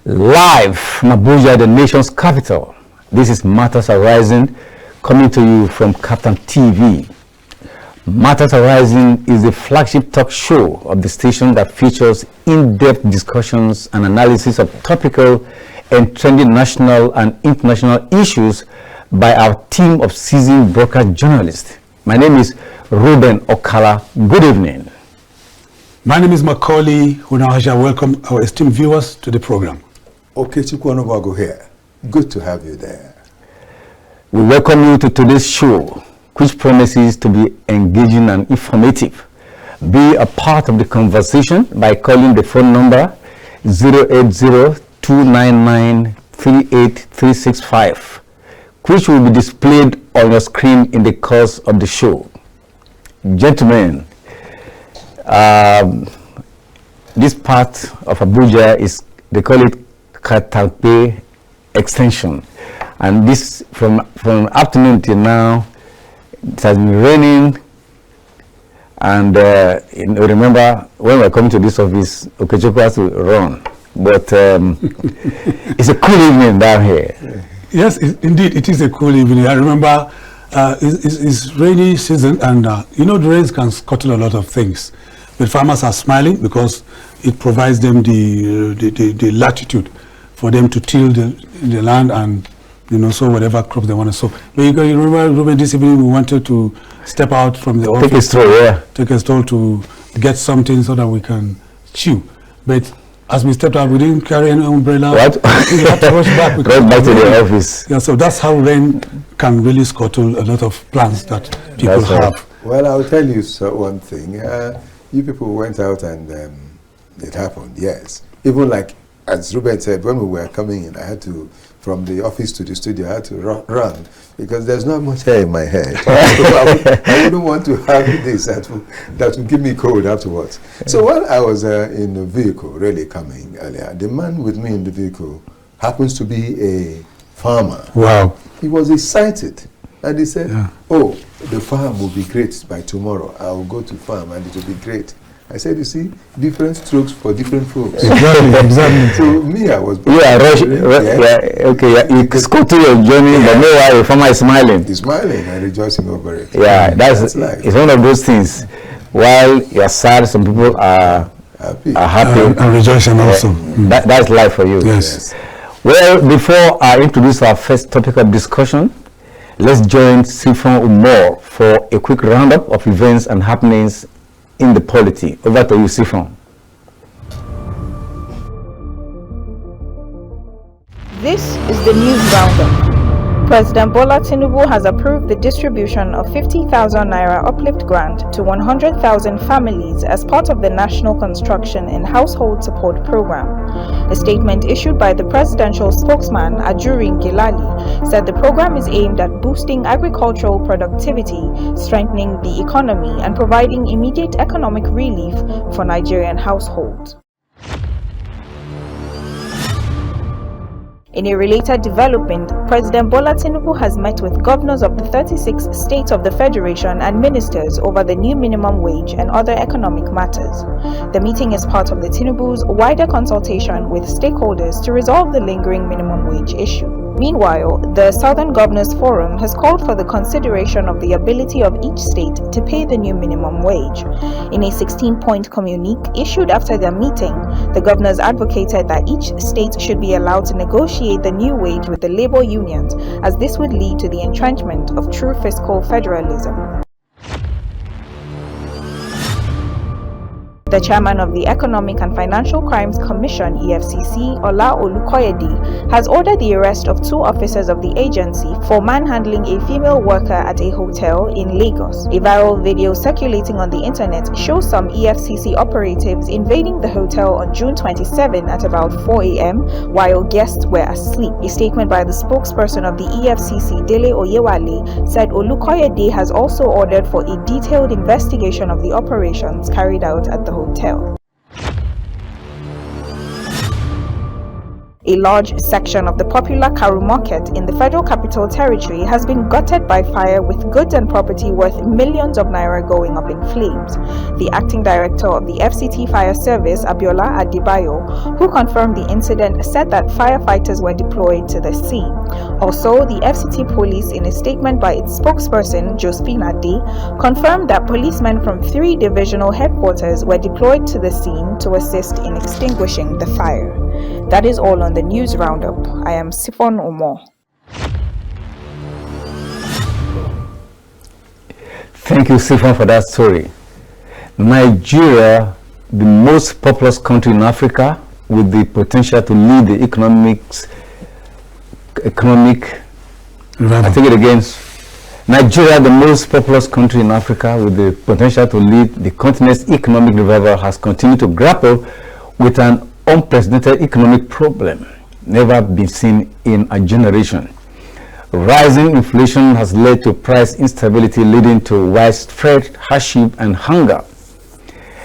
Live from Abuja, the nation's capital. This is Matters Arising, coming to you from KAFTAN TV. Matters Arising is the flagship talk show of the station that features in-depth discussions and analysis of topical and trending national and international issues by our team of seasoned broadcast journalists. My name is Reuben Okala. Good evening. My name is Maucauley. Hunohashi. Welcome our esteemed viewers to the program. Okechukwu Onugbo here. Good to have you there. We welcome you to today's show, which promises to be engaging and informative. Be a part of the conversation by calling the phone number 080-299-38365, which will be displayed on your screen in the course of the show. Gentlemen, this part of Abuja they call it Katampe extension, and this from afternoon till now it has been raining, and remember when we were coming to this office, Okechukwu has to run, but it's a cool evening down here. Yes, indeed it is a cool evening. I remember it's rainy season, and the rains can scuttle a lot of things, but farmers are smiling because it provides them the latitude for them to till the land and sow whatever crops they want to sow. But you remember, Reuben, this evening we wanted to step out from the office, take a stroll to get something so that we can chew. But as we stepped out, we didn't carry any umbrella. What? We had to rush back. Rush back to the office. Yeah, so that's how rain can really scuttle a lot of plants that people have. Well, I'll tell you one thing. You people went out and it happened, yes. Even like, as Reuben said, when we were coming in, I had to, from the office to the studio, I had to run because there's not much hair in my head. I wouldn't want to have this that would give me cold afterwards. So while I was in the vehicle, really coming earlier, the man with me in the vehicle happens to be a farmer. Wow. He was excited. And he said, oh, the farm will be great by tomorrow. I will go to farm and it will be great. I said, you see, different strokes for different folks. Exactly. So me, I was... You go to your journey, but meanwhile, the farmer is smiling. He's smiling and rejoicing over it. Yeah, that's life. It's one of those things. While you're sad, some people are happy. And rejoicing also. That's life for you. Yes. Well, before I introduce our first topic of discussion, let's join Sifon Umor for a quick roundup of events and happenings in the polity. Over to you, Sifon. This is the news roundup. President Bola Tinubu has approved the distribution of 50,000 naira uplift grant to 100,000 families as part of the National Construction and Household Support Program. A statement issued by the presidential spokesman Ajuri Ngilali said the program is aimed at boosting agricultural productivity, strengthening the economy, and providing immediate economic relief for Nigerian households. In a related development, President Bola Tinubu has met with governors of the 36 states of the Federation and ministers over the new minimum wage and other economic matters. The meeting is part of the Tinubu's wider consultation with stakeholders to resolve the lingering minimum wage issue. Meanwhile, the Southern Governors Forum has called for the consideration of the ability of each state to pay the new minimum wage. In a 16-point communique issued after their meeting, the governors advocated that each state should be allowed to negotiate the new wage with the labor unions, as this would lead to the entrenchment of true fiscal federalism. The chairman of the Economic and Financial Crimes Commission, EFCC, Ola Olukoyede, has ordered the arrest of 2 officers of the agency for manhandling a female worker at a hotel in Lagos. A viral video circulating on the internet shows some EFCC operatives invading the hotel on June 27 at about 4 a.m. while guests were asleep. A statement by the spokesperson of the EFCC, Dele Oyewale, said Olukoyede has also ordered for a detailed investigation of the operations carried out at the hotel. A large section of the popular Karu Market in the Federal Capital Territory has been gutted by fire, with goods and property worth millions of naira going up in flames. The acting director of the FCT Fire Service, Abiola Adebayo, who confirmed the incident, said that firefighters were deployed to the scene. Also, the FCT police, in a statement by its spokesperson, Josephine Ade, confirmed that policemen from 3 divisional headquarters were deployed to the scene to assist in extinguishing the fire. That is all on the news roundup. I am Sifon Omo. Thank you, Sifon, for that story. Nigeria, the most populous country in Africa, with the potential to lead the economic. I take it again. Nigeria, the most populous country in Africa, with the potential to lead the continent's economic revival, has continued to grapple with an unprecedented economic problem never been seen in a generation. Rising inflation has led to price instability, leading to widespread hardship and hunger.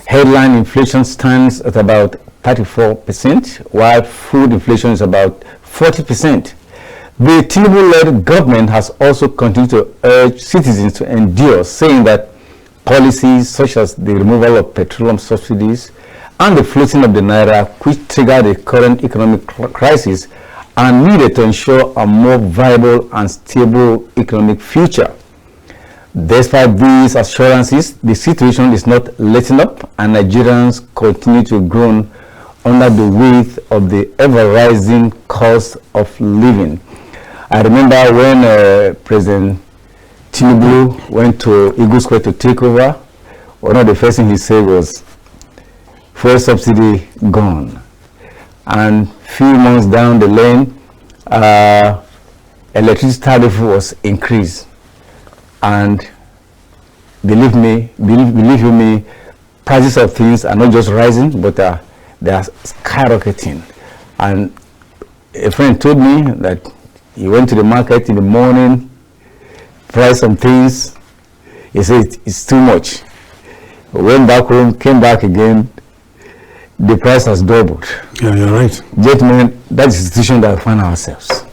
Headline inflation stands at about 34%, while food inflation is about 40%. The Tinubu-led government has also continued to urge citizens to endure, saying that policies such as the removal of petroleum subsidies and the floating of the naira, which triggered the current economic crisis, are needed to ensure a more viable and stable economic future. Despite these assurances, the situation is not letting up, and Nigerians continue to groan under the weight of the ever-rising cost of living. I remember when President Tinubu went to Eagle Square to take over, one of the first things he said was, fuel subsidy gone. And few months down the lane, electricity tariff was increased. And believe you me, prices of things are not just rising, but they are skyrocketing. And a friend told me that he went to the market in the morning, priced some things. He said it's too much. Went back home, came back again. The price has doubled. Yeah, you're right. Gentlemen, that's the situation that we find ourselves.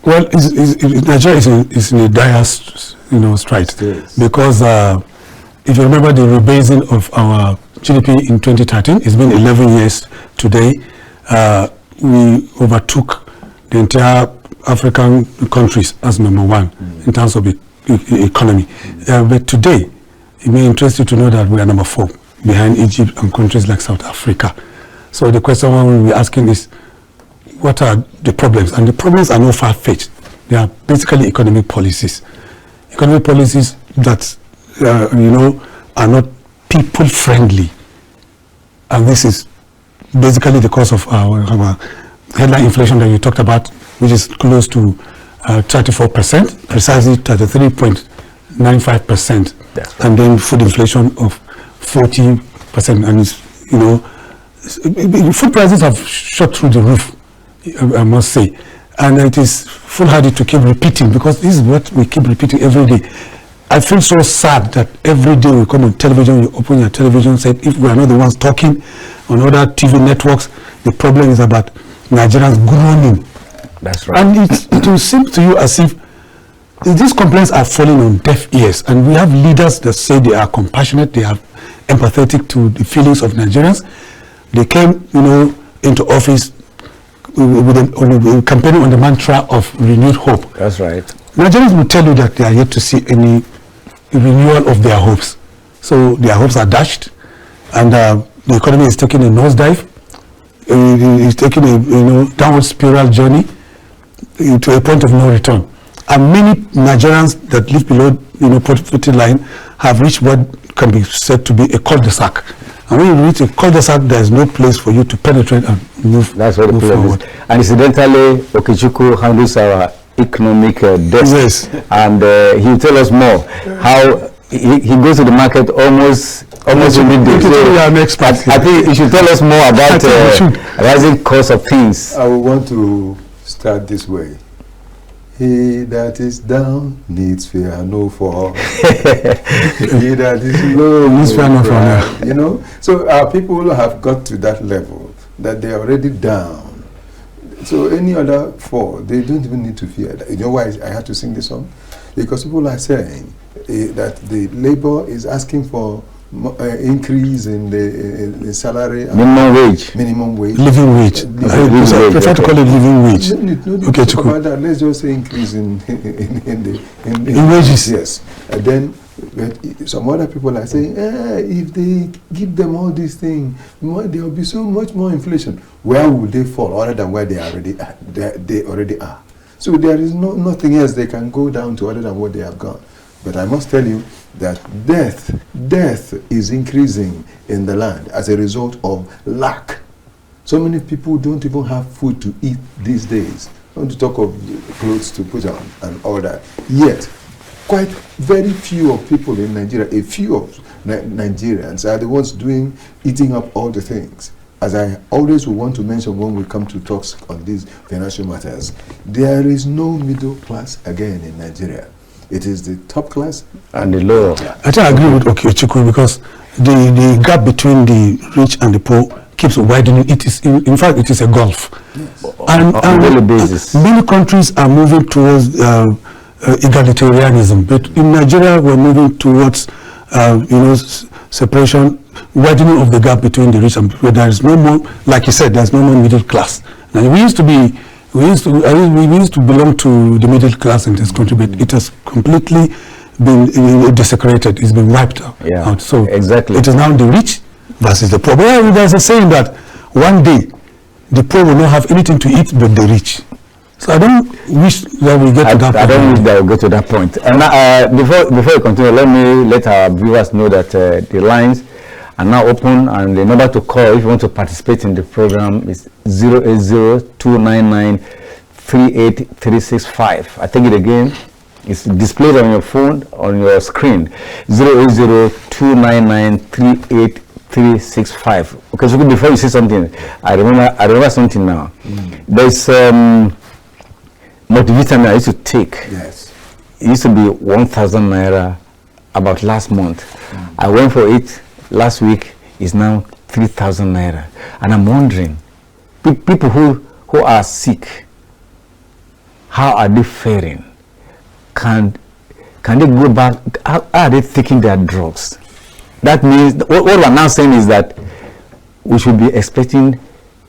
Well, Nigeria is in a dire, strait, because if you remember the rebasing of our GDP in 2013, it's been 11 years today. We overtook the entire African countries as number 1 in terms of the economy. But today, it may interest you to know that we are number 4 behind Egypt and countries like South Africa. So the question we'll be asking is, what are the problems? And the problems are not far-fetched. They are basically economic policies. Economic policies that, are not people-friendly. And this is basically the cause of our headline inflation that you talked about, which is close to 34%, precisely 33.95%. And then food inflation of 40%. And food prices have shot through the roof, I must say. And it is foolhardy to keep repeating, because this is what we keep repeating every day. I feel so sad that every day we come on television, you open your television, say, if we are not the ones talking on other TV networks, the problem is about Nigerians groaning. That's right. And it will seem to you as if these complaints are falling on deaf ears. And we have leaders that say they are compassionate, they are empathetic to the feelings of Nigerians. They came, into office with campaigning on the mantra of renewed hope. That's right. Nigerians will tell you that they are yet to see any renewal of their hopes. So their hopes are dashed, and the economy is taking a nosedive. It's taking a downward spiral journey to a point of no return. And many Nigerians that live below poverty line have reached what can be said to be a cul-de-sac. And when you reach a cul-de-sac, there is no place for you to penetrate and move. That's what move forward. And incidentally, Okechukwu handles our economic desk. Yes. And he'll tell us more how he goes to the market almost every day. So I think you should tell us more about rising cost of things. I want to start this way. He that is down needs fear no fall. He that is low needs fear no fall. So our people have got to that level that they are already down. So any other 4, they don't even need to fear. You know why I had to sing this song? Because people are saying that the labor is asking for increase in the salary. Minimum wage. Minimum wage. Living wage. I prefer to call it living wage. No, Okay, talk about that. Let's just say increase in wages. Yes. And then some other people are saying, if they give them all these things, there will be so much more inflation. Where would they fall other than where they already are? So there is nothing else they can go down to other than what they have gone. But I must tell you that death is increasing in the land as a result of lack. So many people don't even have food to eat these days. Not to talk of clothes to put on and all that. Yet, quite very few of people in Nigeria, a few of Nigerians are the ones eating up all the things. As I always will want to mention when we come to talks on these financial matters, there is no middle class again in Nigeria. It is the top class and the lower. I think I agree with Okechukwu because the gap between the rich and the poor keeps widening. It is, in fact, it is a gulf. Yes. And on a daily basis. Many countries are moving towards egalitarianism, but in Nigeria we're moving towards separation, widening of the gap between the rich and poor. There is no more, like you said, there's no more middle class. Now, we used to belong to the middle class in this country, but it has completely been desecrated. It's been wiped out. So exactly, it is now the rich versus the poor. Well, there's a saying that one day the poor will not have anything to eat but the rich. So I don't wish that we get to that point. I don't wish that we get to that point. And before we continue, let our viewers know that the lines are now open, and the number to call if you want to participate in the program is 080-299-38365. I take it again. It's displayed on your phone, on your screen. 080-299-38365. Okay, so before you say something, I remember something now. There's multivitamin I used to take. Yes. It used to be 1,000 naira about last month. I went for it last week. Is now 3,000 naira, and I'm wondering, people who are sick, how are they faring? Can they go back? How are they taking their drugs? That means what we're now saying is that we should be expecting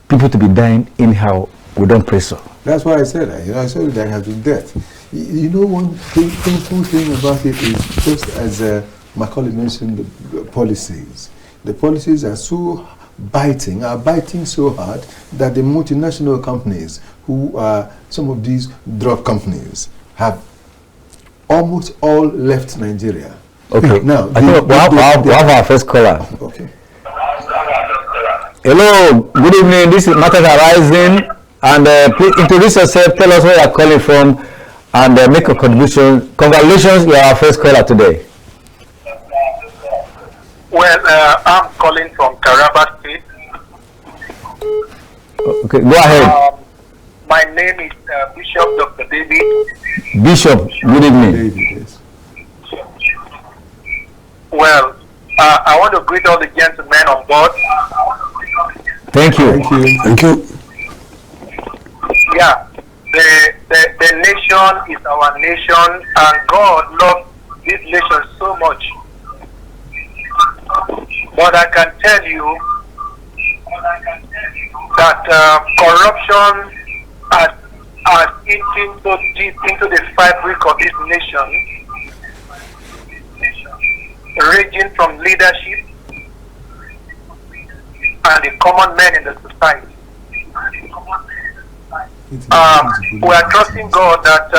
people to be dying anyhow. We don't pray so. That's why I said that. I said there has been death. One painful thing about it is just as Maucauley mentioned, the policies. The policies are biting so hard that the multinational companies, who are some of these drug companies, have almost all left Nigeria. Okay. Now I think we have our first caller. Okay. Hello. Good evening. This is Matters Arising. And please introduce yourself, tell us where you are calling from, and make a contribution. Congratulations, you are our first caller today. Well, I'm calling from Taraba State. Okay, go ahead. My name is Bishop Dr. David. Bishop, good evening. Yes. Well, I want to greet all the gentlemen on board. Thank you. Thank you. Thank you. Yeah, the nation is our nation, and God loves this nation so much. But I can tell you that corruption has eaten so deep into the fabric of this nation, ranging from leadership and the common men in the society. We are trusting God that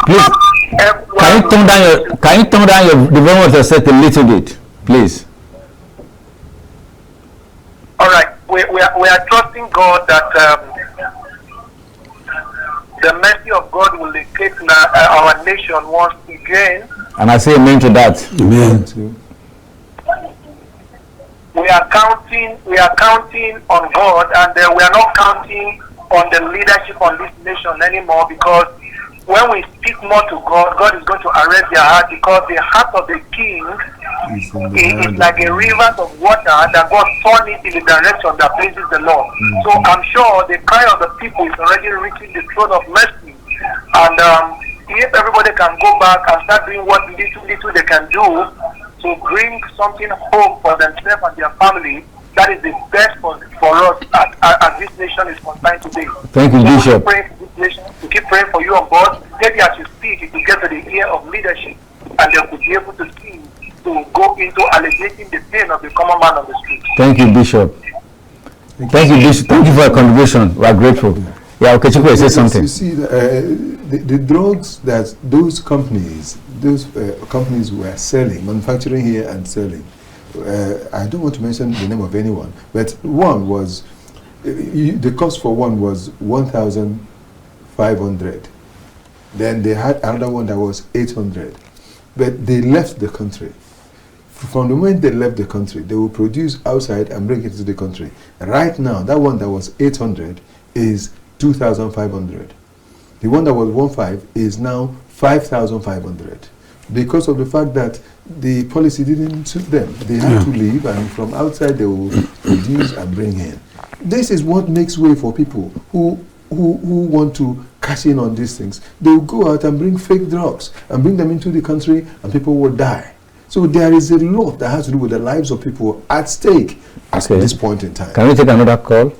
Please, can you turn down the volume of your set a little bit, please? All right, we are trusting God that the mercy of God will locate our nation once again. And I say amen to that. Amen. We are counting on God, and we are not counting on the leadership on this nation anymore, because when we speak more to God, God is going to arrest their heart, because the heart of the king is like a river of water that God turned it in the direction that pleases the Lord. So I'm sure the cry of the people is already reaching the throne of mercy. And if everybody can go back and start doing what little they can do to bring something home for themselves and their family, that is the best for us as this nation is concerned today. Thank you, Bishop. We keep praying for you on board. Maybe as you speak, it will get to the ear of leadership, and they could be able to see, to go into alleviating the pain of the common man on the street. Thank you, Bishop. Thank you, Bishop. Thank you for your contribution. We are grateful. Yeah, Okechukwu, say something. You see, the drugs that those companies were selling, manufacturing here and selling, I don't want to mention the name of anyone, but one was, the cost for one was 1,500. Then they had another one that was 800. But they left the country. From the moment they left the country, they will produce outside and bring it to the country. Right now, that one that was 800 is 2,500. The one that was 1,500 is now 5,500. Because of the fact that the policy didn't suit them. They had to leave, and from outside they will produce and bring in. This is what makes way for people who want to cash in on these things. They will go out and bring fake drugs and bring them into the country, and people will die. So there is a lot that has to do with the lives of people at stake at this point in time. Can we take another call?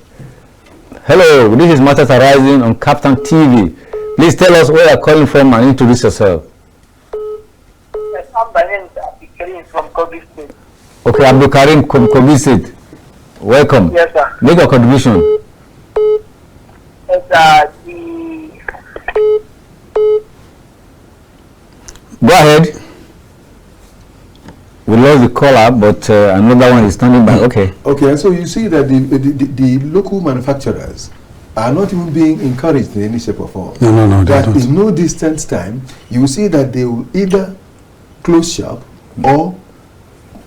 Hello, this is Matters Arising on KAFTAN TV. Please tell us where you are calling from and introduce yourself. Yes, I'm Abdul from Kogi State. Okay, Abdul Karim, Kogi State. Welcome. Yes, sir. Make a contribution. Yes, Go ahead. We lost the caller, but another one is standing by. Okay. Okay, and so you see that the local manufacturers are not even being encouraged in any shape or form. No, that in no distant time, you will see that they will either close shop or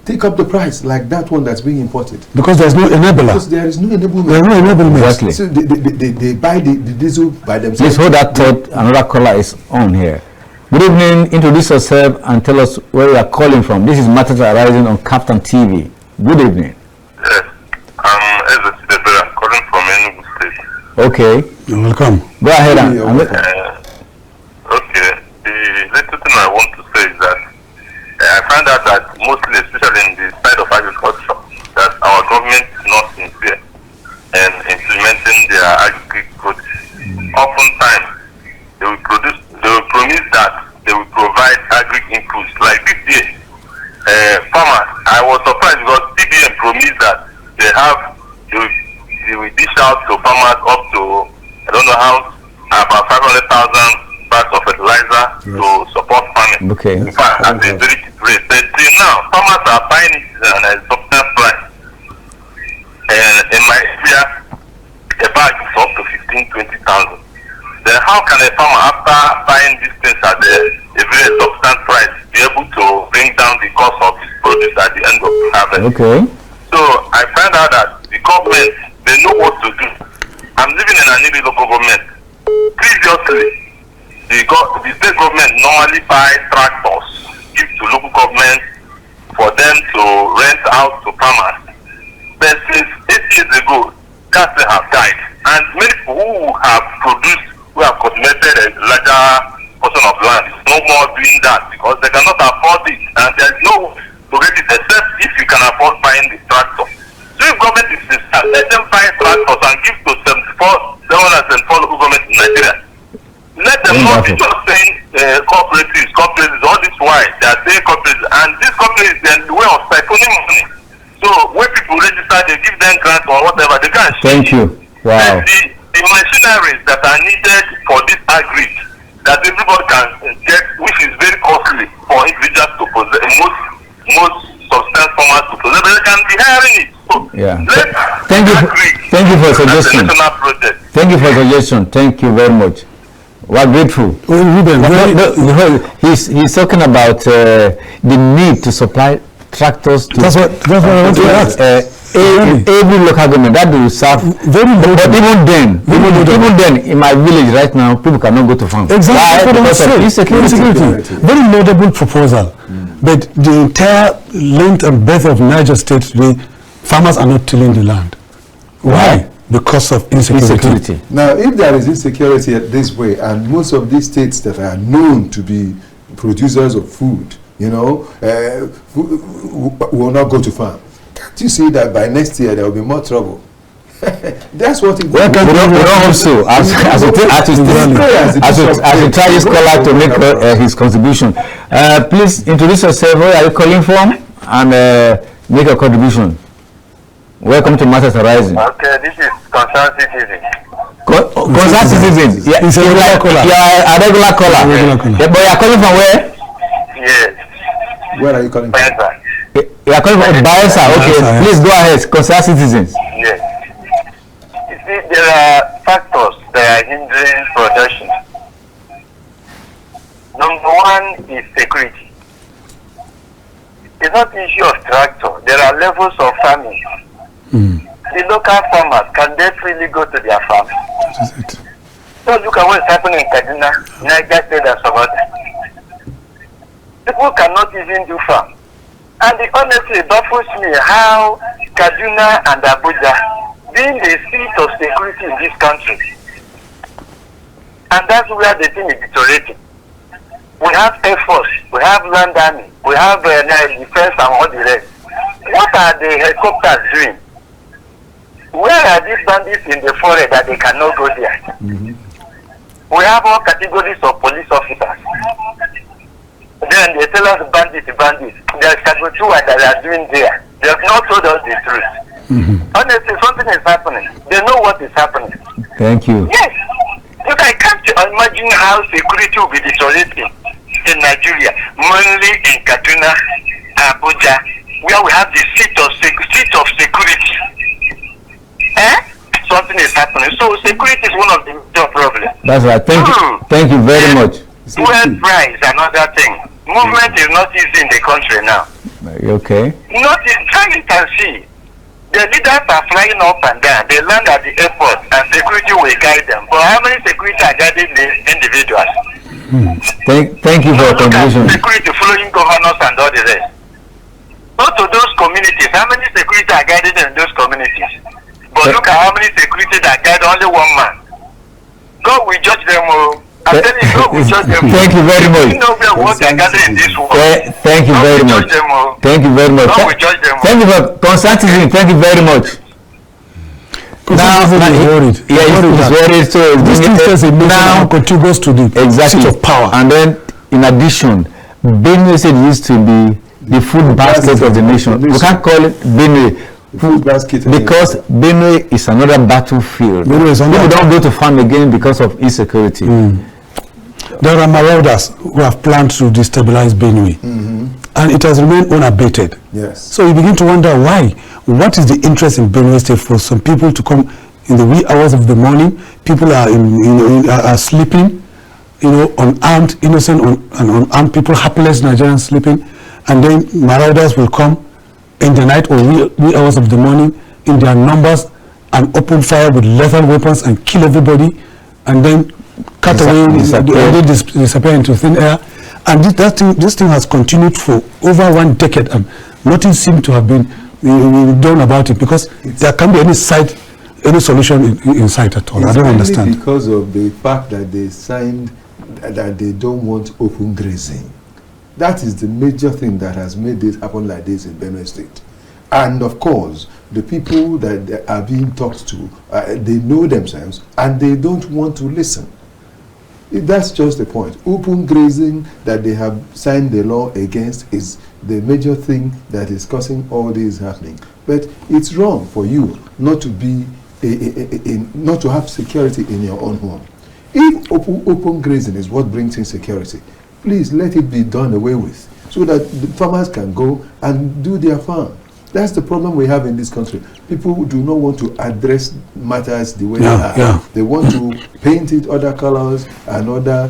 take up the price like that one that's being imported. Because there's no enabler. Because there is no enablement. There's no enablement. Exactly. So they buy the diesel by themselves. Please hold that thought. Another caller is on here. Good evening. Introduce yourself and tell us where you are calling from. This is Matters Arising on KAFTAN TV. Good evening. Yes, I'm calling from Onugbo State. Okay. You're welcome. Go ahead. Okay. The little thing I want to say is that I find out that mostly, especially in the side of agriculture, that our government is not sincere in implementing their agri-products. Oftentimes, they will promise that they will provide agri-inputs. Like this year, farmers, I was surprised because CBN promised that they will dish out to farmers up to, I don't know how, about 500,000 bags of fertilizer to support farming. Okay. In fact, at a very cheap rate. But till now, farmers are buying it at a substantial price. And in my area, a bag is up to 15,000-20,000. Then how can a farmer, after buying these things at a very substantial price, be able to bring down the cost of his produce at the end of the harvest? Okay. So I find out that the government, they know what to do. I'm living in an local government. Previously, the state government normally buy tractors, give to local government for them to rent out to farmers. But since 8 years ago, that have died. And many people who have produced, who have cultivated a larger portion of land, is no more doing that because they cannot afford it. And there is no to get it except if you can afford buying the tractor. So if government is sincere, let them buy tractors and give to 774 local governments in Nigeria. Let them not be just saying cooperatives, all this while they are saying cooperatives, and these companies are the way of siphoning money. So when people register, they give them grants or whatever, they can. Thank you. Wow. The machineries that are needed for this agri that everybody can get, which is very costly for individuals to possess, most substance farmers to possess, they can be hiring it. So yeah. Thank you for suggestion. Thank you for suggestion. Thank you very much. We're grateful. Reuben, he's talking about the need to supply tractors to that's what I want to ask. every local government that will serve very low. But even then, in my village right now, people cannot go to farm. Exactly. Because of insecurity. Very laudable proposal. But the entire length and breadth of Niger State today, farmers are not tilling the land. Why? Because of insecurity. Now, if there is insecurity this way, and most of these states that are known to be producers of food, will not go to farm. Can't you see that by next year there will be more trouble? That's what it is. Well, we don't hope so. As we try this caller to make his contribution. Please introduce yourself. Where are you calling from? And make a contribution. Welcome to Matters Arising. Okay, this is Concerned Citizen. Concerned Citizen. Yeah, it's a regular caller. Yeah, a regular caller. Yeah, but you are calling from where? Yes. Where are you calling from? You are calling from Bayelsa. Okay, please go ahead. Concerned Citizens. Yes. You see, there are factors that are hindering production. Number one is security. It's not the issue of tractor. There are levels of farming. The local farmers, can they freely go to their farm? So look at what's happening in Kaduna, Niger State and some others. People cannot even do farm. And it honestly baffles me how Kaduna and Abuja, being the seat of security in this country, and that's where the thing is deteriorating. We have Air Force, we have Land Army, we have defense and all the rest. What are the helicopters doing? Where are these bandits in the forest that they cannot go there? We have all categories of police officers. Then they tell us bandits. There's category 2 that they are doing there. They have not told us the truth. Honestly, something is happening. They know what is happening. Thank you. Yes. Look, I can't imagine how security will be deteriorating in Nigeria, mainly in Kaduna, Abuja, where we have the seat of security. Something is happening. So security is one of the major problems. That's right. Thank you very much. Fuel price, another thing. Movement is not easy in the country now. Okay. Not easy. Try it and see. The leaders are flying up and down. They land at the airport and security will guide them. But how many security are guiding the individuals? Thank you for your contribution. Security following governors and all the rest. Go to those communities. How many security are guided in those communities? But look at how many security that guide only one man. God will judge them all. I'm telling you, God will judge them all. Thank you very much. You know what they are gathering in this world. Thank you very much. Thank you very much. God will judge them all. Thank you for consulting. Thank you very much. Now he's worried. Yeah, he's worried. So this now contributes to the seat of power. And then, in addition, Benue State used to be the food basket of the nation. We can't call it Benue food basket because Benue is another battlefield. People don't go to farm again because of insecurity. There are marauders who have planned to destabilize Benue, and it has remained unabated. Yes. So you begin to wonder why. What is the interest in Benue State for some people to come in the wee hours of the morning? People are are sleeping, unarmed, innocent, and unarmed people, hapless Nigerians sleeping, and then marauders will come in the night or wee hours of the morning in their numbers and open fire with lethal weapons and kill everybody, and then cut away, disappear into thin air. And this thing has continued for over 1 decade, and nothing seems to have been done about it, because there can't be any solution in sight at all. I don't understand. Because of the fact that they signed that they don't want open grazing. That is the major thing that has made this happen like this in Benue State. And of course, the people that are being talked to, they know themselves and they don't want to listen. That's just the point. Open grazing that they have signed the law against is the major thing that is causing all this happening. But it's wrong for you not to be not to have security in your own home. If open grazing is what brings insecurity, please let it be done away with, so that the farmers can go and do their farm. That's the problem we have in this country. People do not want to address matters the way they are. Yeah. They want to paint it other colors and other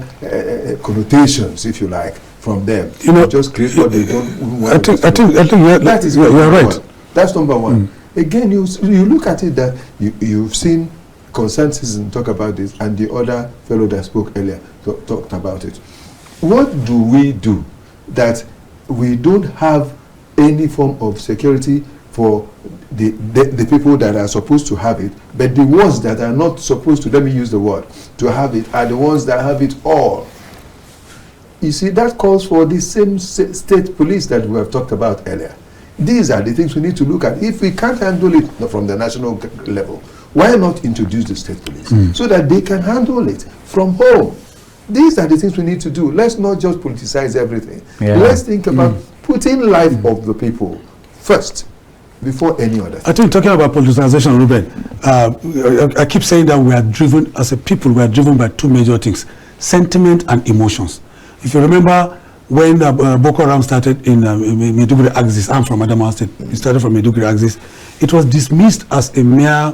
connotations, if you like, from them. Just create what they don't want. I think that is you're right. That's number one. again, you look at it that you've seen concerned citizens talk about this, and the other fellow that spoke earlier talked about it. What do we do that we don't have any form of security for the people that are supposed to have it, but the ones that are not supposed to, let me use the word, to have it, are the ones that have it all? You see, that calls for the same state police that we have talked about earlier. These are the things we need to look at. If we can't handle it from the national level, why not introduce the state police so that they can handle it from home? These are the things we need to do. Let's not just politicize everything. Yeah. Let's think about putting life of the people first before any other thing. I think talking about politicization, Reuben, I keep saying that we are driven, as a people, we are driven by two major things: sentiment and emotions. If you remember, when Boko Haram started in Maiduguri Axis, I'm from Adamawa State, it started from Maiduguri Axis, it was dismissed as a mere,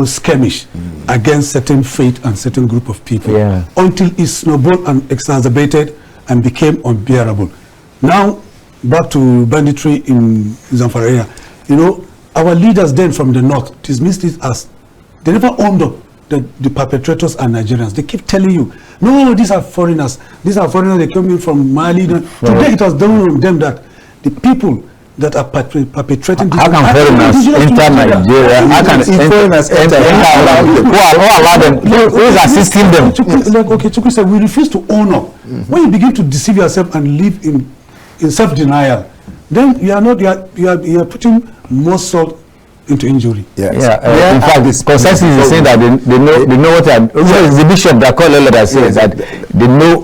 skirmish against certain faith and certain group of people, until it snowballed and exacerbated and became unbearable. Now, back to banditry in Zamfara area, our leaders then from the north dismissed it as, they never owned up that the perpetrators are Nigerians. They keep telling you, no, these are foreigners. These are foreigners, they came in from Mali. Today it was done on them that the people that are perpetrating this. How can foreigners enter Nigeria? How can foreigners enter? Who allow them? Who is assisting them? Like Okechukwu said, we refuse to own up. When you begin to deceive yourself and live in self-denial, then you are putting more salt into injury. In fact, the consensus is saying that they know what they are. It's the bishop that called earlier that says that they know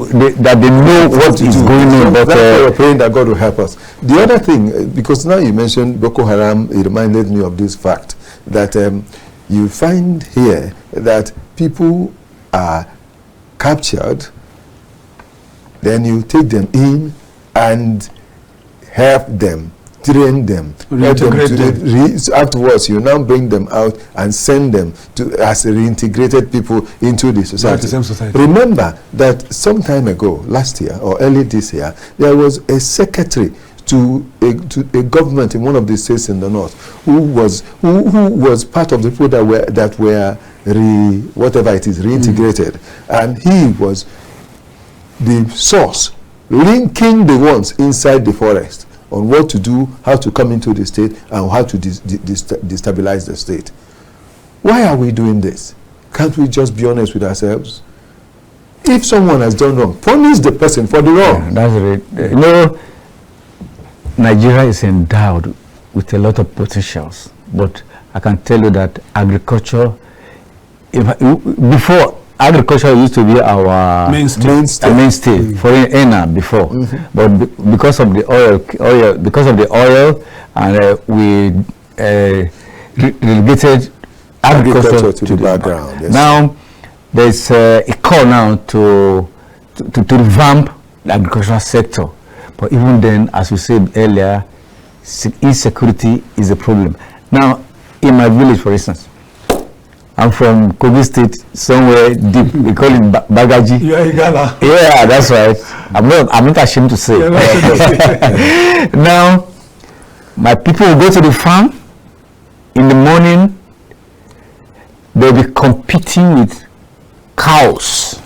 what is going on. But we're praying that God will help us. The other thing, because now you mentioned Boko Haram, it reminded me of this fact that you find here that people are captured, then you take them in and help them, train them, afterwards you now bring them out and send them to as reintegrated people into the society. Remember that some time ago, last year or early this year, there was a secretary to a government in one of the states in the north who was part of the people that were reintegrated, and he was the source linking the ones inside the forest on what to do, how to come into the state, and how to destabilize the state. Why are we doing this? Can't we just be honest with ourselves? If someone has done wrong, punish the person for the wrong. That's right. Nigeria is endowed with a lot of potentials, but I can tell you that agriculture, before, agriculture used to be our mainstay for ENA before, but because of the oil, and we relegated agriculture to the background. Yes. Now there's a call now to revamp the agricultural sector, but even then, as we said earlier, insecurity is a problem. Now, in my village, for instance, I'm from Kogi State, somewhere deep. We call it Bagaji. You are Okala. Yeah, that's right. I'm not ashamed to say. Now, my people will go to the farm in the morning. They'll be competing with cows,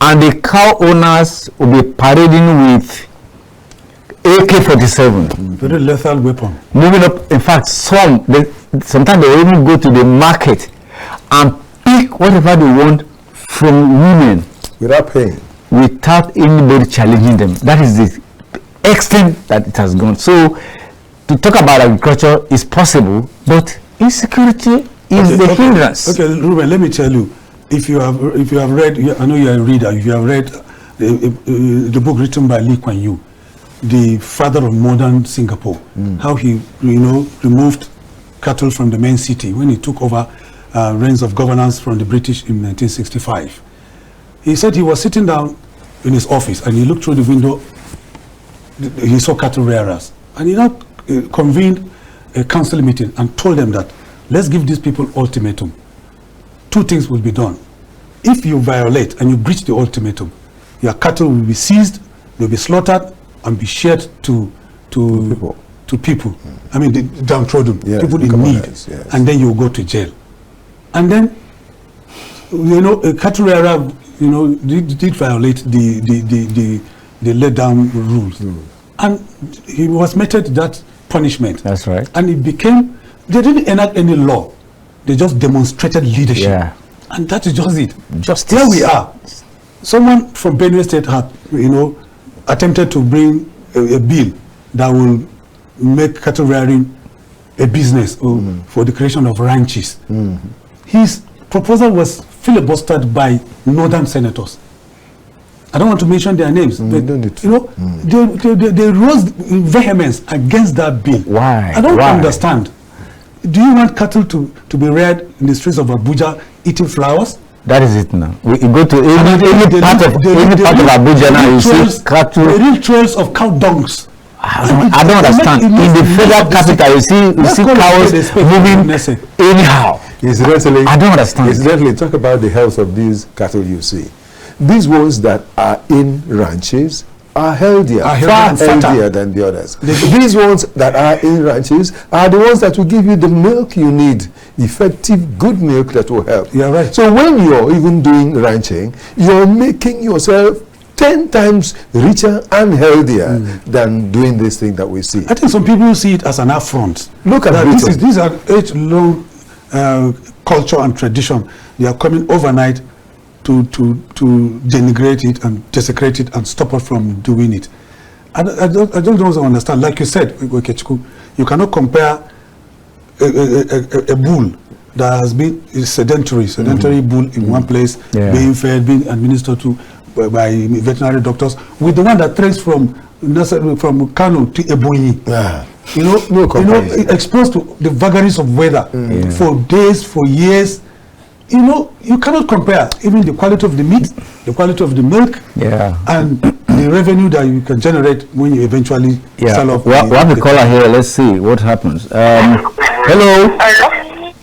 and the cow owners will be parading with AK-47. Very lethal weapon. Moving up, in fact, sometimes they even go to the market and pick whatever they want from women without paying, without anybody challenging them. That is the extent that it has gone. So to talk about agriculture is possible, but insecurity is the hindrance. Okay, Reuben, let me tell you, if you have read, I know you are a reader, if you have read the book written by Lee Kuan Yew, the father of modern Singapore, how he removed cattle from the main city when he took over reins of governance from the British in 1965. He said he was sitting down in his office and he looked through the window, he saw cattle rearers, and he now convened a council meeting and told them that let's give these people ultimatum. Two things will be done. If you violate and you breach the ultimatum, your cattle will be seized, they'll be slaughtered and be shared to to people. I mean, the downtrodden, people in need, and then you go to jail. And then, a cattle rearer, did violate the laid down rules. And he was meted that punishment. That's right. And it became, they didn't enact any law. They just demonstrated leadership. Yeah. And that is just it. Justice. Here we are. Someone from Benue State had, attempted to bring a bill that will make cattle rearing a business for the creation of ranches. His proposal was filibustered by northern senators. I don't want to mention their names, but they rose in vehemence against that bill. Why? I don't understand. Do you want cattle to be reared in the streets of Abuja eating flowers? That is it now. You go to any part of Abuja now, you see cattle. The real trails of cow dungs. I don't understand. In the federal capital, you see cows moving anyhow. I don't understand. Incidentally, talk about the health of these cattle you see. These ones that are in ranches are healthier, far healthier than the others. These ones that are in ranches are the ones that will give you the milk you need, effective, good milk that will help. You're right. So when you're even doing ranching, you're making yourself 10 times richer and healthier than doing this thing that we see. I think some people see it as an affront. Look at Britain. These are age-long culture and tradition. They are coming overnight to denigrate it and desecrate it and stop us from doing it. I don't also understand. Like you said, Okechukwu, you cannot compare a bull that has been sedentary bull in one place, being fed, being administered to by veterinary doctors, with the one that treks from Kano to Ebonyi. Exposed to the vagaries of weather for days, for years. You cannot compare even the quality of the meat, the quality of the milk, and the revenue that you can generate when you eventually sell off. We have the caller here. Let's see what happens. Hello.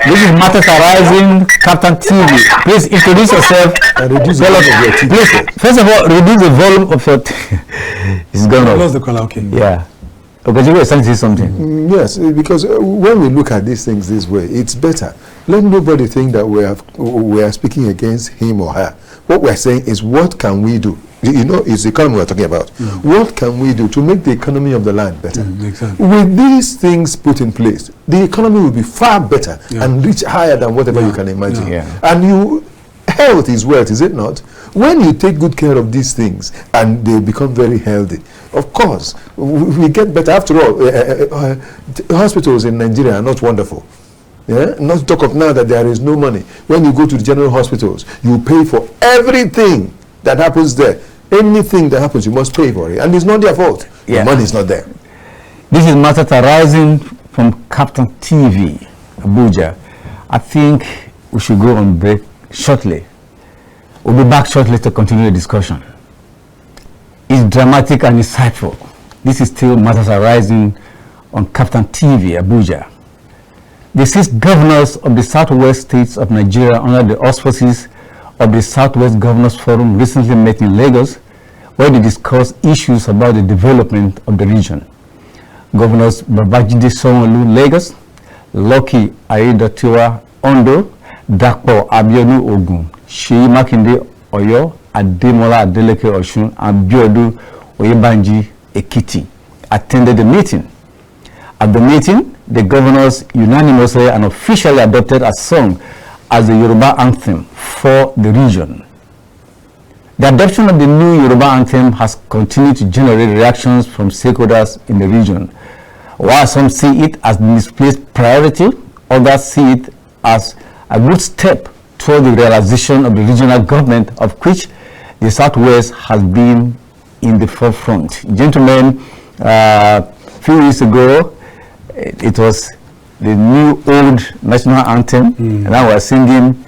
This is Matters Arising, Captain TV. Please introduce yourself. Please, first of all, reduce the volume of your. It's gone off. Close the caller. Okay. Yeah. Okay, you were saying to say something. Yes, because when we look at these things this way, it's better. Let nobody think that we are speaking against him or her. What we're saying is, what can we do? It's the economy we're talking about. What can we do to make the economy of the land better? Exactly. With these things put in place, the economy will be far better and reach higher than whatever you can imagine. And health is wealth, is it not? When you take good care of these things and they become very healthy, of course, we get better. After all, hospitals in Nigeria are not wonderful. Not to talk of now that there is no money. When you go to the general hospitals, you pay for everything that happens there. Anything that happens, you must pay for it. And it's not their fault. The money is not there. This is Matters Arising from Captain TV, Abuja. I think we should go on break shortly. We'll be back shortly to continue the discussion. It's dramatic and insightful. This is still Matters Arising on Captain TV, Abuja. The 6 governors of the Southwest states of Nigeria under the auspices of the Southwest Governors Forum recently met in Lagos, where they discussed issues about the development of the region. Governors Babajide Sanwo-Olu, Lagos, Lucky Aiyedatiwa, Ondo, Dapo Abiodun, Ogun, Seyi Makinde, Oyo, Ademola Adeleke, Osun, and Biodu Oyebanji, Ekiti, attended the meeting. At the meeting, the governors unanimously and officially adopted a song as the Yoruba anthem for the region. The adoption of the new Yoruba anthem has continued to generate reactions from stakeholders in the region. While some see it as misplaced priority, others see it as a good step toward the realization of the regional government, of which the Southwest has been in the forefront. Gentlemen, a few weeks ago, it was the new old national anthem, and now we're singing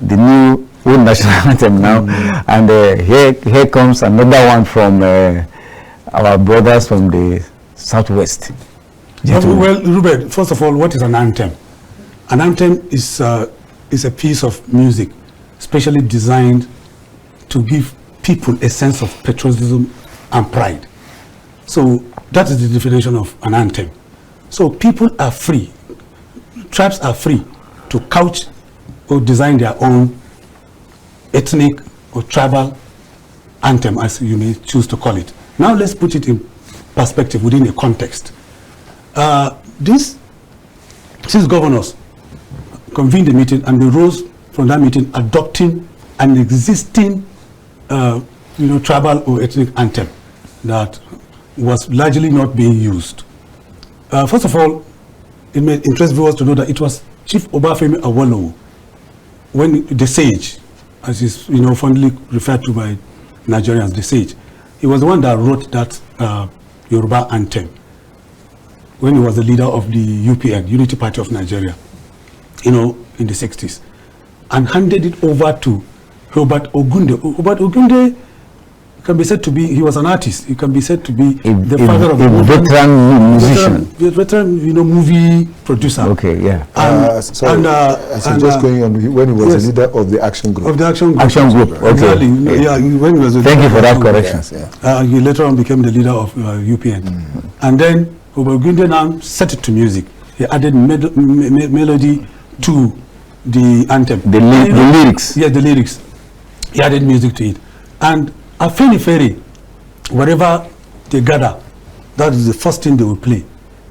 the new old national anthem now. And here comes another one from our brothers from the Southwest. Well, Reuben, first of all, what is an anthem? An anthem is a piece of music specially designed to give people a sense of patriotism and pride. So that is the definition of an anthem. So people are free, tribes are free to couch or design their own ethnic or tribal anthem, as you may choose to call it. Now let's put it in perspective within a context. These governors convened a meeting and they rose from that meeting adopting an existing tribal or ethnic anthem that was largely not being used. First of all, it may interest viewers to know that it was Chief Obafemi Awolowo, when the sage, as is fondly referred to by Nigerians, the sage, he was the one that wrote that Yoruba anthem when he was the leader of the UPN, Unity Party of Nigeria, in the 60s, and handed it over to Robert Ogunde. Robert Ogunde can be said to be, he was an artist. He can be said to be the father of a veteran musician. Veteran, movie producer. Okay, yeah. Just going on, when he was the leader of the action group. Of the action group. Action group, okay. Exactly. Yeah, when he was Thank you for that correction. Yes, he later on became the leader of UPN. And then Ogunde now set it to music. He added melody to the anthem. The lyrics. Yes, the lyrics. He added music to it. And Afenifere, wherever they gather, that is the first thing they will play.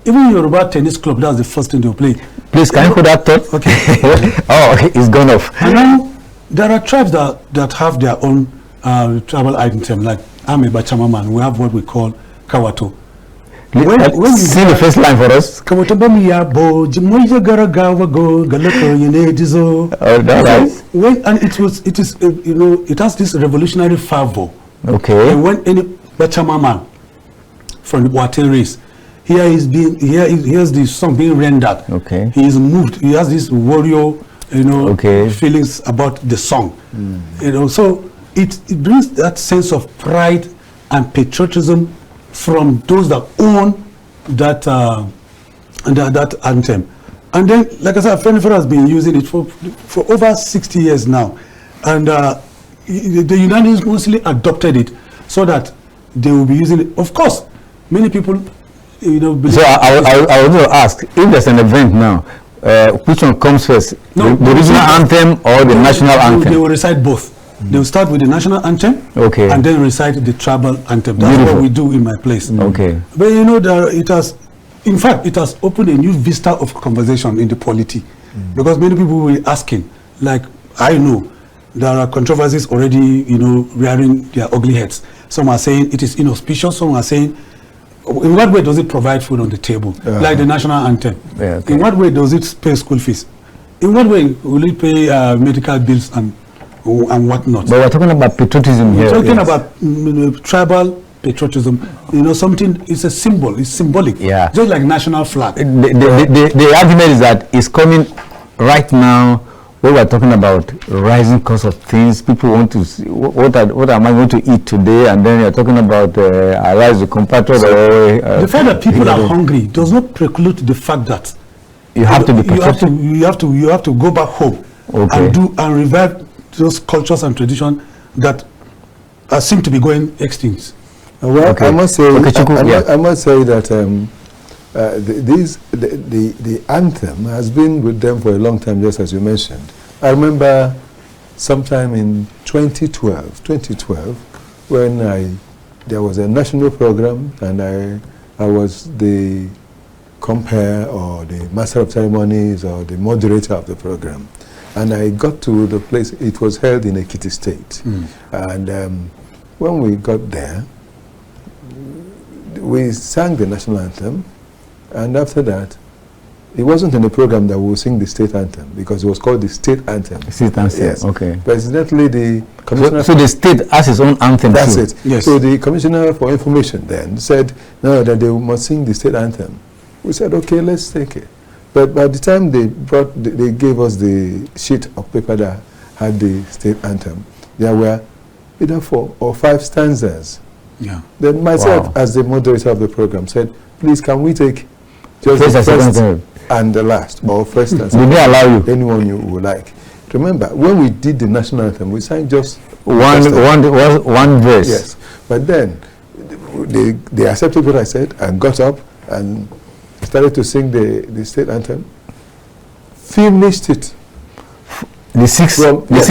Even Yoruba Tennis Club, that's the first thing they will play. Please, can you put that thought? Okay. Oh, it's gone off. And now, there are tribes that have their own tribal anthem, like Ame Bachamaman. We have what we call Kawato. When you sing the first line for us. And it has this revolutionary fervor. Okay. And when any Bachamaman from the Wate race, hears the song being rendered. Okay. He is moved. He has this warrior, feelings about the song. So it brings that sense of pride and patriotism from those that own that that anthem. And then, like I said, Fenifere has been using it for over 60 years now, and the unanimously adopted it so that they will be using it. Of course, many people, believe. So I was going to ask, if there's an event now, which one comes first? No, the regional anthem or the national anthem? They will recite both. They will start with the national anthem, and then recite the tribal anthem. That's Beautiful. what we do in my place. Okay. But it has opened a new vista of conversation in the polity, because many people will be asking, like I know, there are controversies already, rearing their ugly heads. Some are saying it is inauspicious. Some are saying, in what way does it provide food on the table, like the national anthem? Yeah, okay. In what way does it pay school fees? In what way will it pay medical bills and whatnot? But we're talking about patriotism here. We're talking about tribal patriotism. Something. It's a symbol. It's symbolic. Yeah. Just like national flag. The argument is that it's coming right now. When we're talking about rising cost of things, people want to see what am I going to eat today, and then you're talking about arise the compatriot. The fact that people are hungry does not preclude the fact that you have to be patriotic. You have to go back home and revive those cultures and traditions that seem to be going extinct. Well, I must say, Okechukwu, I must say that the anthem has been with them for a long time, just as you mentioned. I remember sometime in 2012, when there was a national program, and I was the compere or the master of ceremonies or the moderator of the program. And I got to the place. It was held in Ekiti State. And when we got there, we sang the national anthem. And after that, it wasn't in the program that we would sing the state anthem, because it was called the state anthem. State anthem, yes. okay. But incidentally, the commissioner... So the state has its own anthem. That's too. it. Yes. So the commissioner for information then said, no, that they must sing the state anthem. We said, okay, let's take it. But by the time they gave us the sheet of paper that had the state anthem, there were either 4 or 5 stanzas. Yeah. Then myself, as the moderator of the program, said, please, can we take just First the first and and the last, or first and Did second? they allow you? Anyone you would like. Remember, when we did the national anthem, we sang just One verse. Yes. But then they accepted what I said and got up and started to sing the state anthem, finished it. The six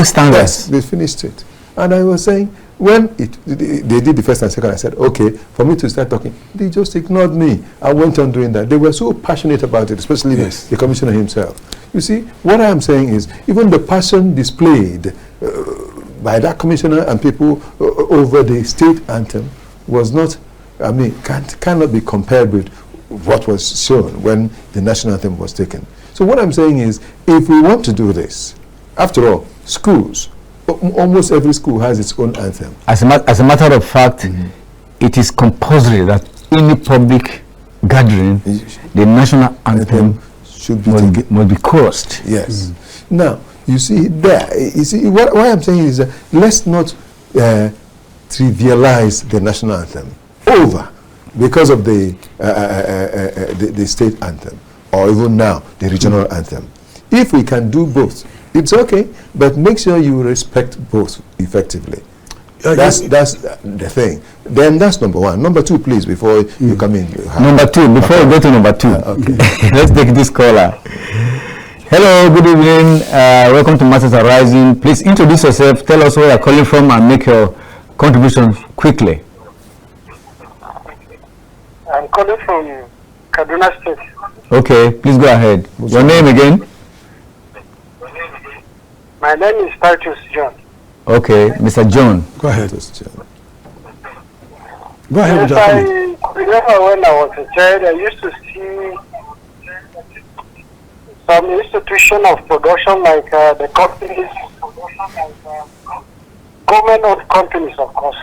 stanzas. Yes, they finished it. And I was saying, when they did the first and second, I said, okay, for me to start talking, they just ignored me. I went on doing that. They were so passionate about it, especially the commissioner himself. You see, what I am saying is, even the passion displayed by that commissioner and people over the state anthem was not, I mean, cannot be compared with what was shown when the national anthem was taken. So what I'm saying is, if we want to do this, after all, schools, almost every school has its own anthem. As a matter of fact, it is compulsory that any public gathering, the national anthem should be must be chorused. Yes. Now, you see there, you see what I'm saying is that let's not trivialize the national anthem over because of the state anthem, or even now the regional anthem. If we can do both, it's okay, but make sure you respect both effectively. That's the thing. Then that's number one. Number two, please, before you come in. Number two, before we go to number two, okay. Let's take this caller. Hello, good evening. Welcome to Matters Arising. Please introduce yourself, tell us where you're calling from, and make your contribution quickly. I'm calling from Kaduna State. Okay, please go ahead. Your name again? My name is Startimes John. Okay, Mr. John. Go ahead. Go ahead. Yes, I remember when I was a child, I used to see some institution of production like the companies, government-owned companies, of course.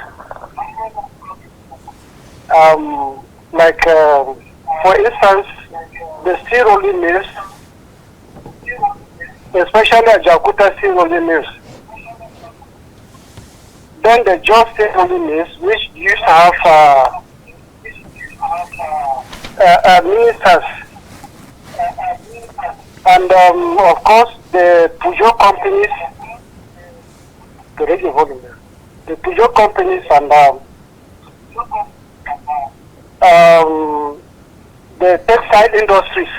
Like, for instance, the steel rolling mills, especially at Jakarta steel rolling mills. Then the Jos steel rolling mills, which used to have ministers. And of course, the Peugeot companies, the Peugeot companies and the textile industries.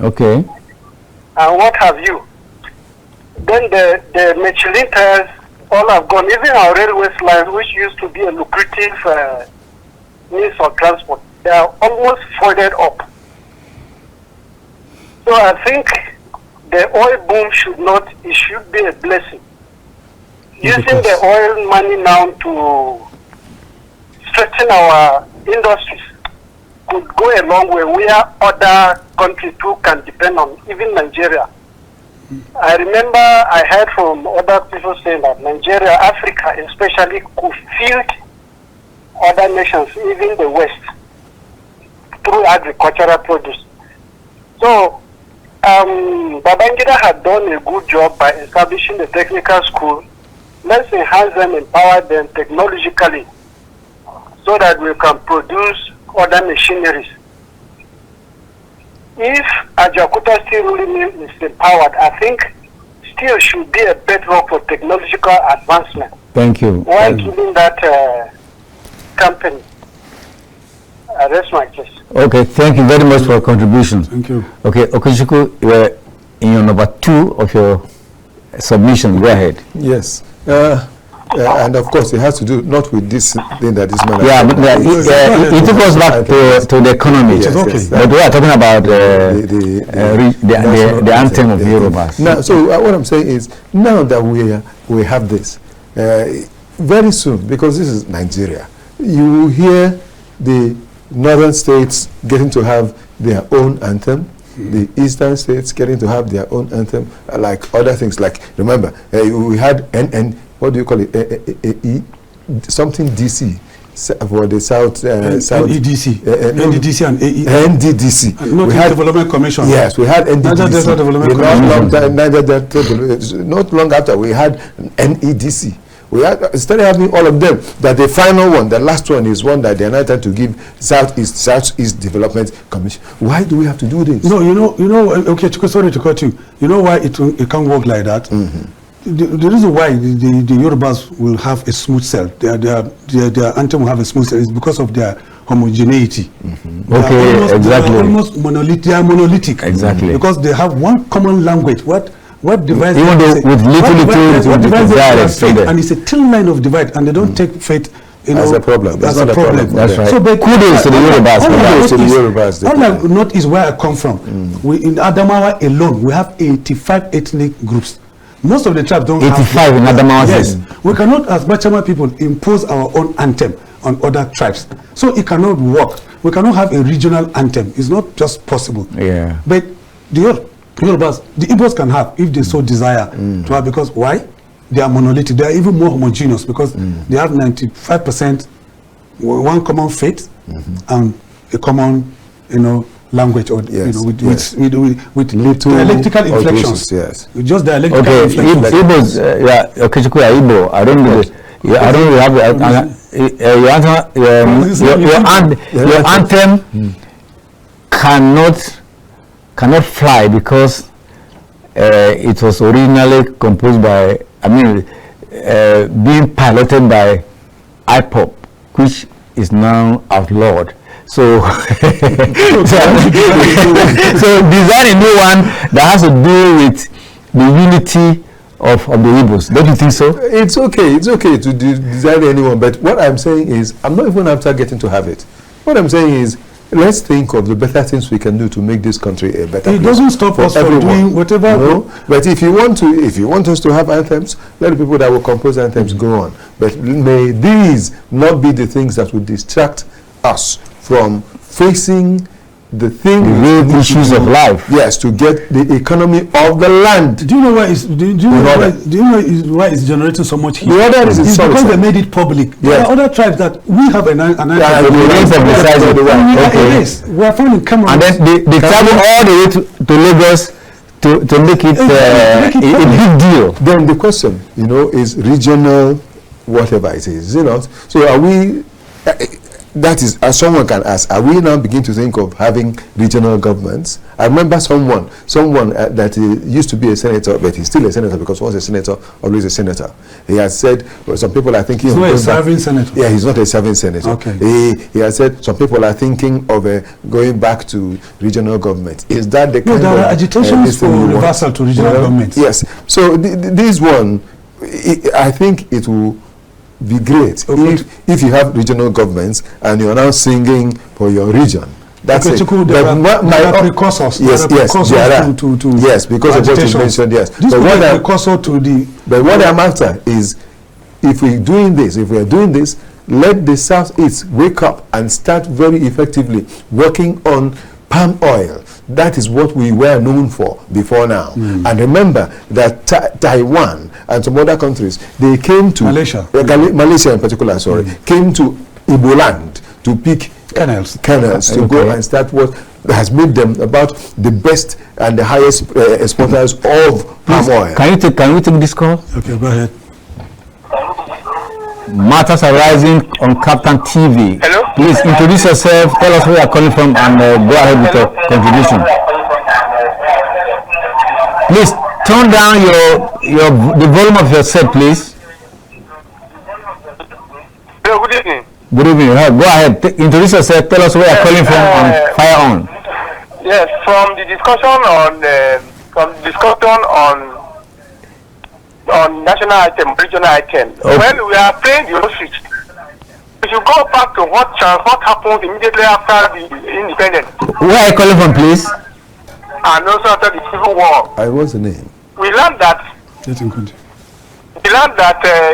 Okay. And what have you. Then the Michelin tires all have gone. Even our railway lines, which used to be a lucrative means of transport, they are almost folded up. So I think the oil boom should be a blessing. Using the oil money now to strengthen our industries could go a long way where other countries too can depend on, even Nigeria. I remember I heard from other people saying that Nigeria, Africa especially, could field other nations, even the West, through agricultural produce. So, Babangida had done a good job by establishing the technical school. Let's enhance them, empower them technologically, so that we can produce other machineries. If Ajakuta steel rolling mill is empowered, I think steel should be a bedrock for technological advancement. Thank you. While giving that company. I rest my case. Okay, thank you very much for your contribution. Thank you. Okay, Okechukwu, you are in your number 2 of your submission. Go ahead. Yes. And of course, it has to do not with this thing that this man. Yeah, but it took us back to the economy. Yes, okay. yes, but we are talking about the anthem of Yorubas. Now, so what I'm saying is, now that we have this, very soon, because this is Nigeria, you will hear the northern states getting to have their own anthem. The eastern states getting to have their own anthem, like other things. Like, remember, we had what do you call it? Something DC for the South. South NEDC, NDDC and AE. NDDC. Not we had Development Commission. Yes, we had NDDC. Not long after, we had NEDC. We started having all of them. That the final one, the last one, is one that they're not trying to give Southeast Development Commission. Why do we have to do this? No, you know. Okay, sorry to cut you. You know why it can't work like that? The reason why the Yorubas will have a smooth cell, their anthem will have a smooth cell, is because of their homogeneity. Okay, exactly. Almost monolithic. Exactly. Because they have one common language. What divides even though with little divides and it's a thin line of divide, and they don't take faith. As a problem. That's a problem. That's right. So, but kudos to the Yorubas. Unlike North is where I come from. We in Adamawa alone, we have 85 ethnic groups. Most of the tribes don't 85 in Adamawa. Yes. We cannot, as Bachama people, impose our own anthem on other tribes. So it cannot work. We cannot have a regional anthem. It's not just possible. Yeah. But the Yorubas, the Igbos can have, if they so desire to have, because why? They are monolithic. They are even more homogeneous because they have 95% one common faith and a common, language, or with little dialectical inflections. Yes. With just dialectical inflections. Igbos, Okechukwu are Igbo. I don't know. I don't have your anthem cannot fly because it was originally composed by, being piloted by IPOP, which is now outlawed. So, so design a new one that has to do with the unity of the Igbos. Don't you think so? It's okay to design anyone, but what I'm saying is, I'm not even after getting to have it. What I'm saying is, let's think of the better things we can do to make this country a better place. It doesn't stop us from doing whatever. No, but if you want us to have anthems, let the people that will compose anthems go on. But may these not be the things that will distract us from facing the real issues of life. Yes, to get the economy of the land. Do you know why why it's generating so much heat? The other is because they made it public. Yes. There are other tribes that we have an we are found in Cameroon. And then they travel all the way to Lagos to make it a big deal. Then the question, is regional, whatever it is, So are we? That is, as someone can ask, are we now beginning to think of having regional governments? I remember someone that used to be a senator, but he's still a senator because once a senator, always a senator. He has said, well, some people are thinking he's not a serving senator. Yeah, he's not a serving senator. Okay. He has said some people are thinking of going back to regional government. Is that the kind there of are agitations for reversal to regional governments? Yes. So this one, I think it will be great if you have regional governments and you're now singing for your region. That's it. There are precursors. Yes, yes, there are. Yes, because of what you mentioned. Yes, but what I'm after is, if we're doing this, let the Southeast wake up and start very effectively working on palm oil. That is what we were known for before now. And remember that Taiwan and some other countries, they came to Malaysia in particular, came to Igbo land to pick kernels to go and start what has made them about the best and the highest exporters of palm oil. Can we take this call? Okay, go ahead. Matters arising on KAFTAN TV. Hello? Please introduce yourself, tell us where you are calling from, and go ahead with your contribution. Please turn down the volume of your set, please. Hello, good evening. Good evening. Go ahead. Introduce yourself, tell us where you are calling from, and fire on. Yes, from the discussion on national item, regional item. Okay. When we are playing the switch, we should go back to what happened immediately after the independence. Where are you calling from, please? And also after the Civil War. What's the name? We learned that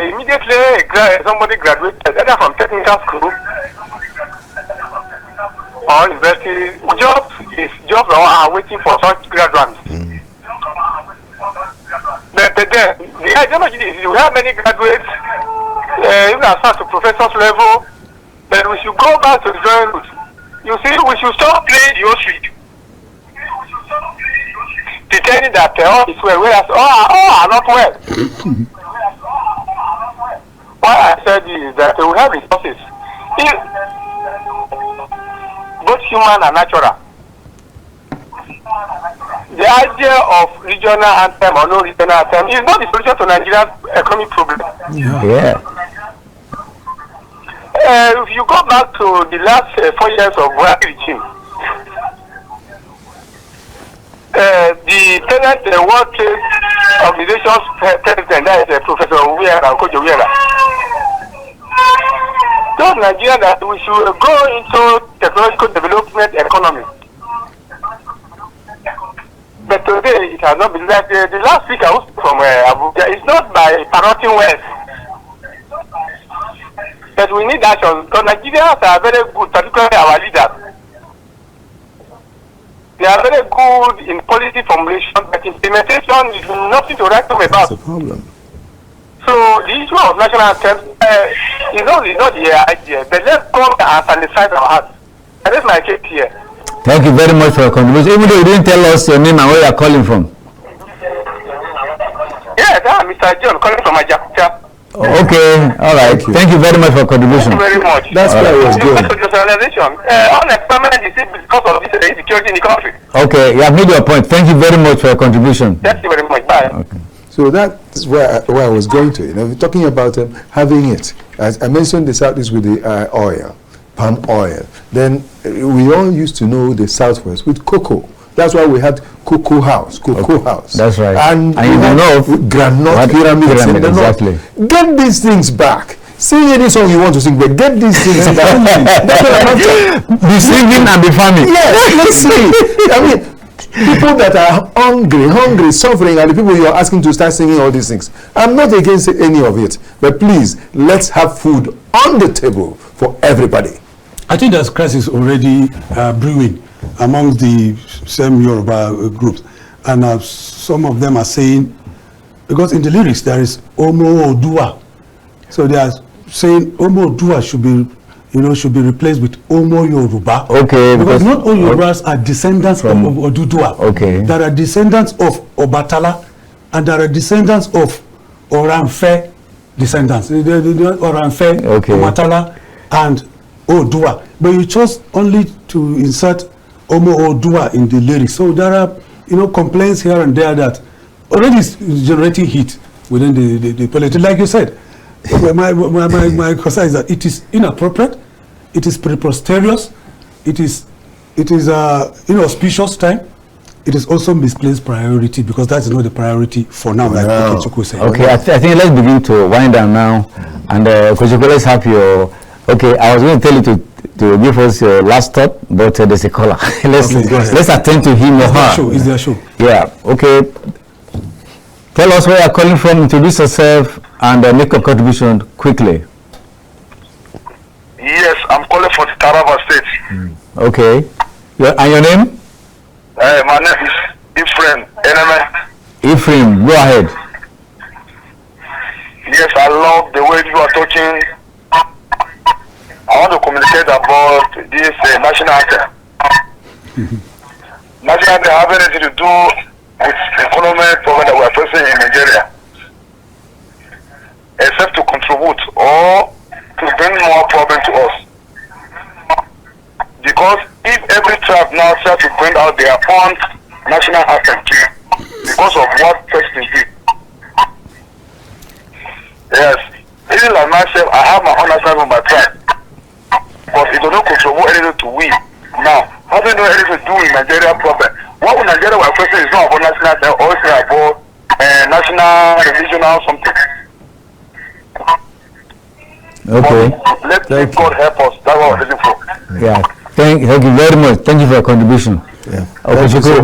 immediately somebody graduated either from technical school or university. Jobs are waiting for such graduates. But then the ideology is we have many graduates, even as far to professor's level, but we should go back to the drawing root. You see, we should stop playing the ostrich, pretending that all is well, whereas all are not well. What I said is that we have resources, both human and natural. The idea of regional anthem or no regional anthem is not the solution to Nigeria's economic problem. Yeah. If you go back to the last 4 years of Buhari regime, the present World Trade Organization's president, that is Professor Okechukwu, told Nigeria that we should go into technological development economy. But today it has not been like the last speaker from Abuja. It's not by parroting words. But we need action because Nigerians are very good, particularly our leaders. They are very good in policy formulation, but implementation is nothing to write home about. That's the problem. So the issue of national anthem is not the idea, but let's come and sanitize our hearts. And that's my case here. Thank you very much for your contribution. Even though you didn't tell us your name and where you are calling from. Yes, I'm Mr. John calling from Ajakuta. Okay, all right. Thank you very much for your contribution. Thank you very much. That's where I was going. Unemployment is because of this insecurity in the country. Okay, you have made your point. Thank you very much for your contribution. Thank you very much. Bye. Okay. So that's where I was going to. You know, talking about having it. As I mentioned the Southeast with the oil, palm oil. Then we all used to know the Southwest with cocoa. That's why we had cocoa house. That's right. And you know, granite pyramids. Exactly. Get these things back. Sing any song you want to sing, but get these things back. That's what I'm after. Be singing and be farming. Yes, let's see. I mean, people that are hungry, suffering, and the people you are asking to start singing all these things. I'm not against any of it, but please, let's have food on the table for everybody. I think there's crisis already brewing amongst the same Yoruba groups, and some of them are saying, because in the lyrics there is Omo Odua, so they are saying Omo Odua should be replaced with Omo Yoruba. Okay, because not all Yorubas are descendants of Odudua. Okay, there are descendants of Obatala, and there are descendants of Oramfe descendants. Oramfe, Obatala, and Odua. But you chose only to insert Omo Odua in the lyrics. So there are, complaints here and there that already is generating heat within the politics. Like you said, my concern is that it is inappropriate, it is preposterous, it is inauspicious time. It is also misplaced priority, because that's not the priority for now, like Okechukwu said. Okay, I think let's begin to wind down now. And Okechukwu, let's have your... Okay, I was going to tell you to give us your last thought, but there's a caller. let's attend to him or her. Is their show? Yeah, okay. Tell us where you're calling from, introduce yourself, and make a contribution quickly. Yes, I'm calling from Taraba State. Okay. And your name? My name is Ephraim. Ephraim, go ahead. Yes, I love the way you are talking. I want to communicate about this national anthem. National anthem have anything to do with the economic problem that we are facing in Nigeria, except to contribute or to bring more problem to us. Because if every tribe now tries to bring out their own national anthem too, because of what President did. Yes, even like myself, I have my own national anthem by tribe. But it does not contribute anything to we. Now, how do you know anything to do with Nigeria problem? What we Nigeria were facing is not about national anthem, or it's about national, regional, something. Okay. But let God help us. That's what we're looking for. Yeah. Thank you very much. Thank you for your contribution. Yeah. Okechukwu,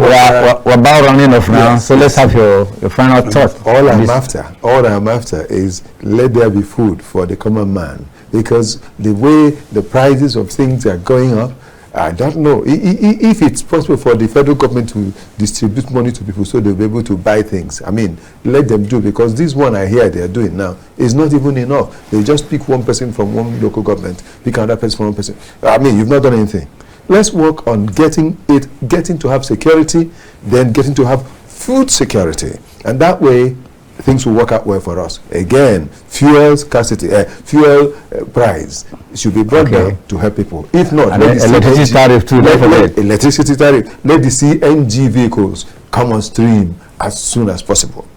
we're about running off now, so let's have your final thought. All I'm after is let there be food for the common man, because the way the prices of things are going up, I don't know if it's possible for the federal government to distribute money to people so they'll be able to buy things. I mean, let them do, because this one I hear they're doing now is not even enough. They just pick one person from one local government, pick another person from one person. I mean, you've not done anything. Let's work on getting to have security, then getting to have food security, and that way things will work out well for us. Again, fuel scarcity, fuel price should be brought down to help people. If not, and electricity tariff too. Electricity tariff. Let the CNG vehicles come on stream as soon as possible.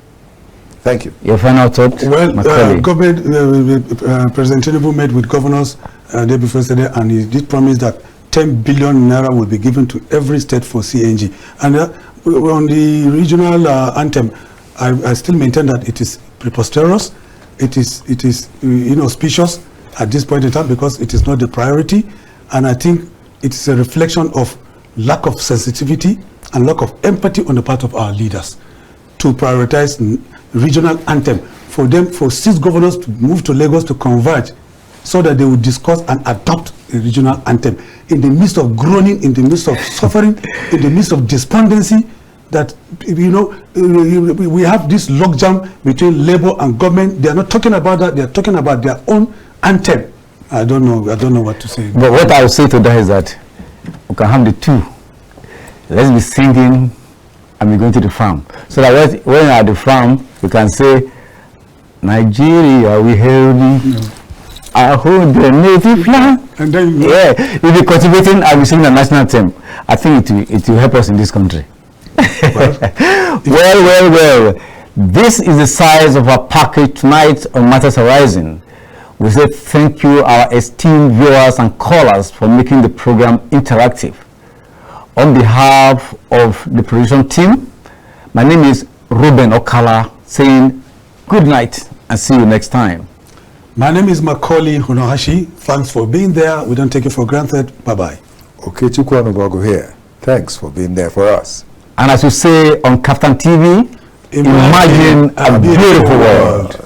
Thank you. Your final thought? Well, President Tinubu met with governors the day before yesterday, and he did promise that 10 billion naira will be given to every state for CNG. And on the regional anthem, I still maintain that it is preposterous. It is inauspicious at this point in time because it is not the priority, and I think it is a reflection of lack of sensitivity and lack of empathy on the part of our leaders to prioritize regional anthem for 6 governors to move to Lagos to converge so that they would discuss and adopt a regional anthem in the midst of groaning, in the midst of suffering, in the midst of despondency. That we have this logjam between labor and government. They are not talking about that. They are talking about their own anthem. I don't know what to say. But what I would say to that is that we can have the two. Let's be singing and be going to the farm. So that when we're at the farm, we can say, Nigeria, we hail thee. I hold the native land. And then we'll be cultivating and we sing the national anthem. I think it will help us in this country. Well. This is the size of our package tonight on Matters Arising. We say thank you, our esteemed viewers and callers, for making the program interactive. On behalf of the production team, my name is Reuben Okala, saying good night and see you next time. My name is Maucauley Hunohashi. Thanks for being there. We don't take it for granted. Bye-bye. Okechukwu here. Thanks for being there for us. And as you say on KAFTAN TV, imagine a beautiful world.